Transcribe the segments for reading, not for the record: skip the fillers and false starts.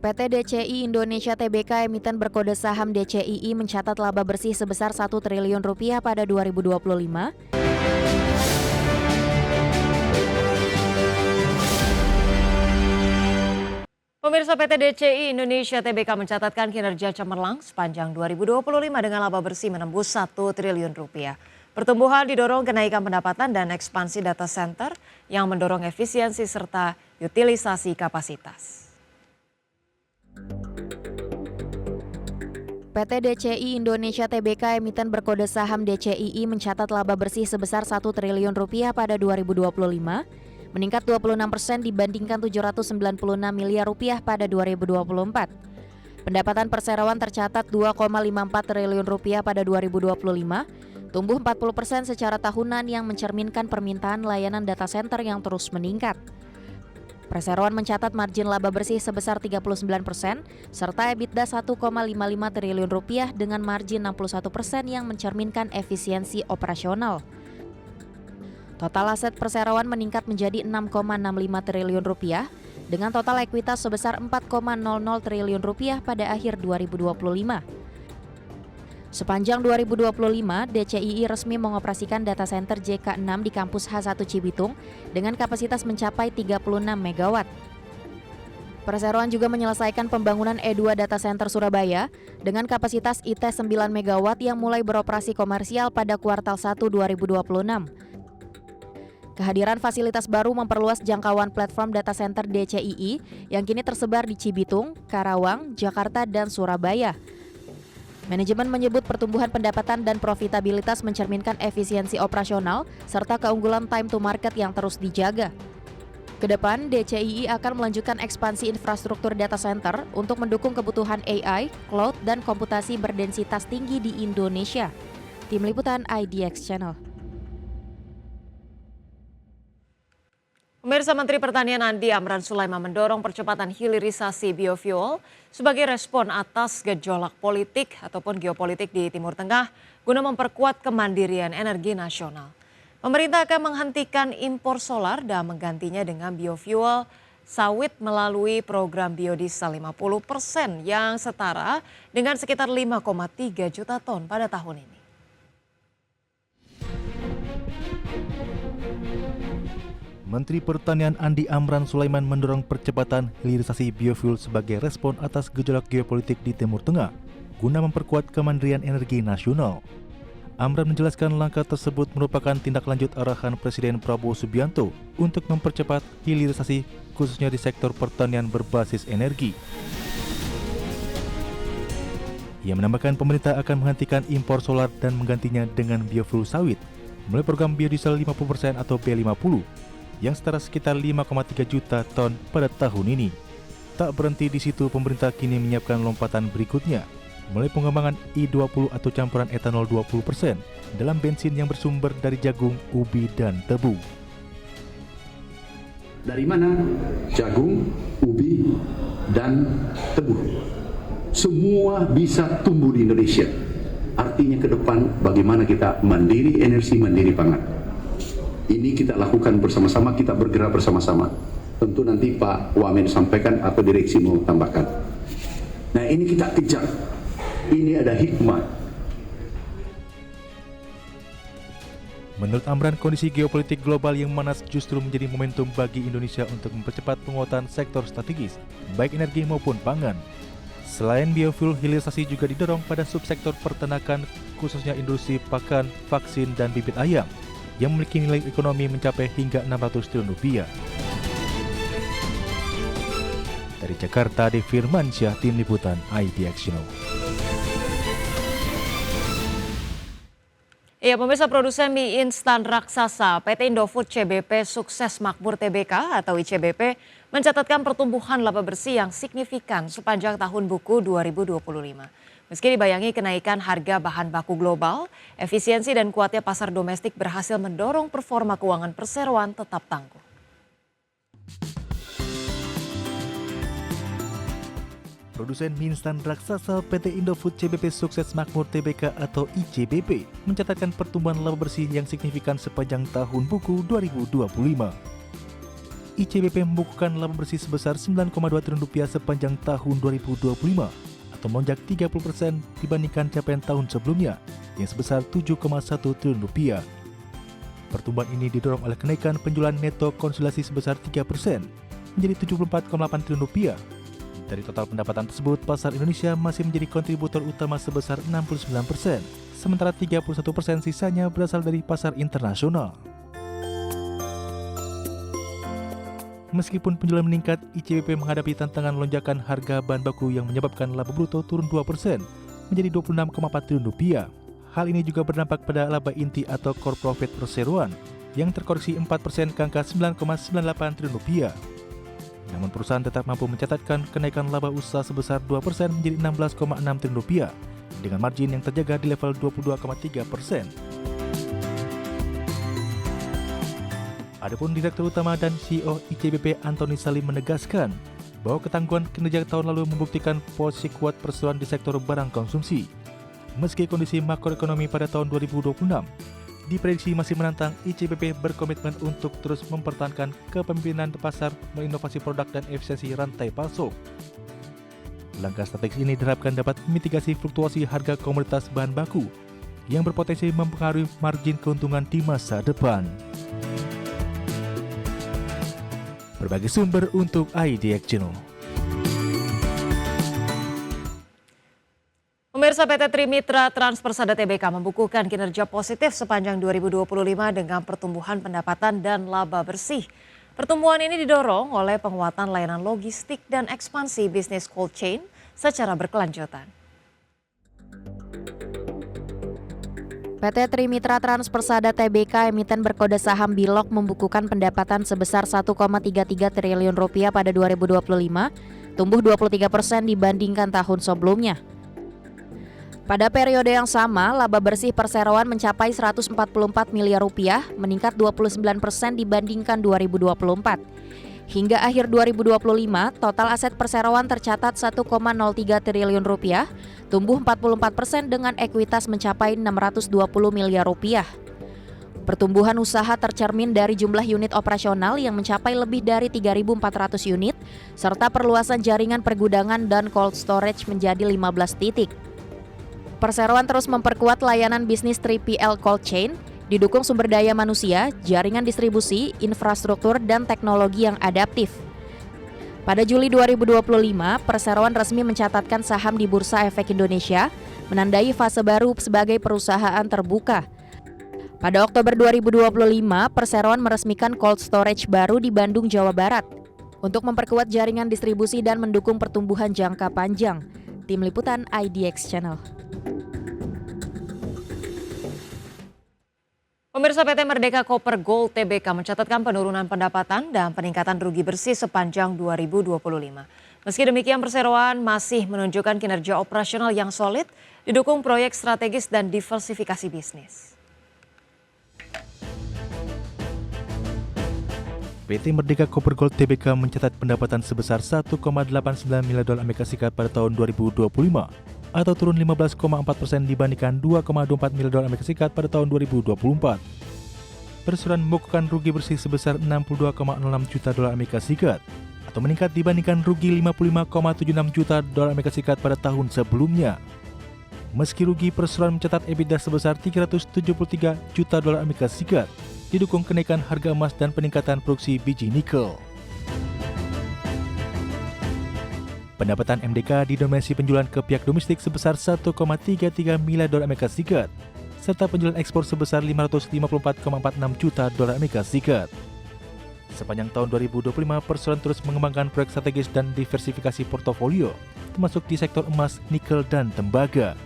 PT DCI Indonesia Tbk emiten berkode saham DCII mencatat laba bersih sebesar 1 triliun rupiah pada 2025. Pemirsa, PT DCI Indonesia Tbk mencatatkan kinerja cemerlang sepanjang 2025 dengan laba bersih menembus 1 triliun rupiah. Pertumbuhan didorong kenaikan pendapatan dan ekspansi data center yang mendorong efisiensi serta utilisasi kapasitas. PT DCI Indonesia Tbk emiten berkode saham DCII mencatat laba bersih sebesar 1 triliun rupiah pada 2025, meningkat 26% dibandingkan 796 miliar rupiah pada 2024. Pendapatan perseroan tercatat 2,54 triliun rupiah pada 2025, tumbuh 40% secara tahunan yang mencerminkan permintaan layanan data center yang terus meningkat. Perseroan mencatat margin laba bersih sebesar 39%, serta EBITDA 1,55 triliun rupiah dengan margin 61% yang mencerminkan efisiensi operasional. Total aset perseroan meningkat menjadi 6,65 triliun rupiah, dengan total ekuitas sebesar 4,00 triliun rupiah pada akhir 2025. Sepanjang 2025, DCII resmi mengoperasikan data center JK6 di kampus H1 Cibitung dengan kapasitas mencapai 36 MW. Perseroan juga menyelesaikan pembangunan E2 Data Center Surabaya dengan kapasitas IT 9 MW yang mulai beroperasi komersial pada kuartal 1 2026. Kehadiran fasilitas baru memperluas jangkauan platform data center DCII yang kini tersebar di Cibitung, Karawang, Jakarta, dan Surabaya. Manajemen menyebut pertumbuhan pendapatan dan profitabilitas mencerminkan efisiensi operasional serta keunggulan time to market yang terus dijaga. Kedepan, DCII akan melanjutkan ekspansi infrastruktur data center untuk mendukung kebutuhan AI, cloud, dan komputasi berdensitas tinggi di Indonesia. Tim Liputan IDX Channel. Pemirsa, Menteri Pertanian Andi Amran Sulaiman mendorong percepatan hilirisasi biofuel sebagai respon atas gejolak politik ataupun geopolitik di Timur Tengah guna memperkuat kemandirian energi nasional. Pemerintah akan menghentikan impor solar dan menggantinya dengan biofuel sawit melalui program biodiesel 50% yang setara dengan sekitar 5,3 juta ton pada tahun ini. Menteri Pertanian Andi Amran Sulaiman mendorong percepatan hilirisasi biofuel sebagai respon atas gejolak geopolitik di Timur Tengah guna memperkuat kemandirian energi nasional. Amran menjelaskan langkah tersebut merupakan tindak lanjut arahan Presiden Prabowo Subianto untuk mempercepat hilirisasi khususnya di sektor pertanian berbasis energi. Ia menambahkan pemerintah akan menghentikan impor solar dan menggantinya dengan biofuel sawit melalui program biodiesel 50% atau B50 yang setara sekitar 5,3 juta ton pada tahun ini. Tak berhenti di situ, pemerintah kini menyiapkan lompatan berikutnya melalui pengembangan I20 atau campuran etanol 20% dalam bensin yang bersumber dari jagung, ubi, dan tebu. Dari mana? Jagung, ubi, dan tebu. Semua bisa tumbuh di Indonesia. Artinya ke depan bagaimana kita mandiri energi, mandiri pangan. Ini kita lakukan bersama-sama, kita bergerak bersama-sama. Tentu nanti Pak Wamen sampaikan atau direksi mau tambahkan. Nah, ini kita kejar. Ini ada hikmah. Menurut Amran, kondisi geopolitik global yang memanas justru menjadi momentum bagi Indonesia untuk mempercepat penguatan sektor strategis, baik energi maupun pangan. Selain biofuel, hilirisasi juga didorong pada subsektor peternakan, khususnya industri pakan, vaksin, dan bibit ayam, yang memiliki nilai ekonomi mencapai hingga 600 triliun rupiah. Dari Jakarta, Ade Firmansyah, Tim Liputan IDX Channel. Ya, pemirsa, produsen mie instan raksasa PT Indofood CBP Sukses Makmur Tbk atau ICBP mencatatkan pertumbuhan laba bersih yang signifikan sepanjang tahun buku 2025. Meski dibayangi kenaikan harga bahan baku global, efisiensi dan kuatnya pasar domestik berhasil mendorong performa keuangan perseroan tetap tangguh. Produsen mie instan raksasa PT Indofood CBP Sukses Makmur Tbk atau ICBP mencatatkan pertumbuhan laba bersih yang signifikan sepanjang tahun buku 2025. ICBP membukukan laba bersih sebesar 9,2 triliun rupiah sepanjang tahun 2025 atau melonjak 30% dibandingkan capaian tahun sebelumnya yang sebesar 7,1 triliun rupiah. Pertumbuhan ini didorong oleh kenaikan penjualan neto konsolidasi sebesar 3% menjadi 74,8 triliun rupiah. Dari total pendapatan tersebut, pasar Indonesia masih menjadi kontributor utama sebesar 69%, sementara 31% sisanya berasal dari pasar internasional. Meskipun penjualan meningkat, ICBP menghadapi tantangan lonjakan harga bahan baku yang menyebabkan laba bruto turun 2% menjadi 26,4 triliun rupiah. Hal ini juga berdampak pada laba inti atau core profit perseroan yang terkoreksi 4% ke angka 9,98 triliun rupiah. Namun perusahaan tetap mampu mencatatkan kenaikan laba usaha sebesar 2% menjadi 16,6 triliun rupiah dengan margin yang terjaga di level 22,3%. Adapun Direktur Utama dan CEO ICBP Antoni Salim menegaskan bahwa ketangguhan kinerja tahun lalu membuktikan posisi kuat perseroan di sektor barang konsumsi. Meski kondisi makroekonomi pada tahun 2026 diprediksi masih menantang, ICBP berkomitmen untuk terus mempertahankan kepemimpinan pasar, menginovasi produk dan efisiensi rantai pasok. Langkah strategis ini diharapkan dapat memitigasi fluktuasi harga komoditas bahan baku yang berpotensi mempengaruhi margin keuntungan di masa depan. Berbagai sumber untuk IDX Channel. Pemirsa, PT Trimitra Transpersada Tbk membukukan kinerja positif sepanjang 2025 dengan pertumbuhan pendapatan dan laba bersih. Pertumbuhan ini didorong oleh penguatan layanan logistik dan ekspansi bisnis cold chain secara berkelanjutan. PT Trimitra Transpersada Tbk emiten berkode saham BILOG membukukan pendapatan sebesar 1,33 triliun rupiah pada 2025, tumbuh 23% dibandingkan tahun sebelumnya. Pada periode yang sama, laba bersih perseroan mencapai 144 miliar rupiah, meningkat 29% dibandingkan 2024. Hingga akhir 2025, total aset perseroan tercatat 1,03 triliun rupiah, tumbuh 44% dengan ekuitas mencapai 620 miliar rupiah. Pertumbuhan usaha tercermin dari jumlah unit operasional yang mencapai lebih dari 3.400 unit, serta perluasan jaringan pergudangan dan cold storage menjadi 15 titik. Perseroan terus memperkuat layanan bisnis 3PL cold chain, didukung sumber daya manusia, jaringan distribusi, infrastruktur, dan teknologi yang adaptif. Pada Juli 2025, Perseroan resmi mencatatkan saham di Bursa Efek Indonesia, menandai fase baru sebagai perusahaan terbuka. Pada Oktober 2025, Perseroan meresmikan cold storage baru di Bandung, Jawa Barat, untuk memperkuat jaringan distribusi dan mendukung pertumbuhan jangka panjang. Tim Liputan IDX Channel. Pemirsa, PT Merdeka Copper Gold Tbk mencatatkan penurunan pendapatan dan peningkatan rugi bersih sepanjang 2025. Meski demikian, perseroan masih menunjukkan kinerja operasional yang solid, didukung proyek strategis dan diversifikasi bisnis. PT Merdeka Copper Gold Tbk mencatat pendapatan sebesar 1,89 miliar dolar Amerika Serikat pada tahun 2025 atau turun 15,4% dibandingkan 2,24 miliar dolar Amerika Serikat pada tahun 2024. Perseroan membukukan rugi bersih sebesar 62,06 juta dolar Amerika Serikat atau meningkat dibandingkan rugi 55,76 juta dolar Amerika Serikat pada tahun sebelumnya. Meski rugi, perseroan mencatat EBITDA sebesar 373 juta dolar Amerika Serikat, didukung kenaikan harga emas dan peningkatan produksi biji nikel. Pendapatan MDK didominasi penjualan ke pihak domestik sebesar 1,33 miliar dolar Amerika Serikat, serta penjualan ekspor sebesar 554,46 juta dolar Amerika Serikat. Sepanjang tahun 2025, perseroan terus mengembangkan proyek strategis dan diversifikasi portofolio, termasuk di sektor emas, nikel, dan tembaga.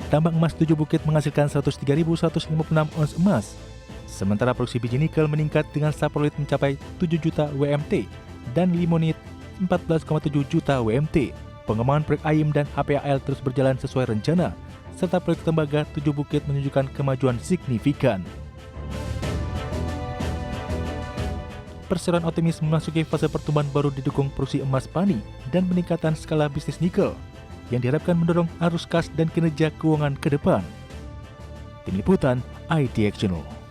Tambang emas 7 Bukit menghasilkan 103.156 ons emas, sementara produksi biji nikel meningkat dengan saprolit mencapai 7 juta WMT dan limonit 14,7 juta WMT. Pengembangan proyek AIM dan HPAL terus berjalan sesuai rencana, serta proyek tembaga 7 Bukit menunjukkan kemajuan signifikan. Perseroan optimis memasuki fase pertumbuhan baru didukung produksi emas PANI dan peningkatan skala bisnis nikel yang diharapkan mendorong arus kas dan kinerja keuangan ke depan. Tim Liputan IDX Channel.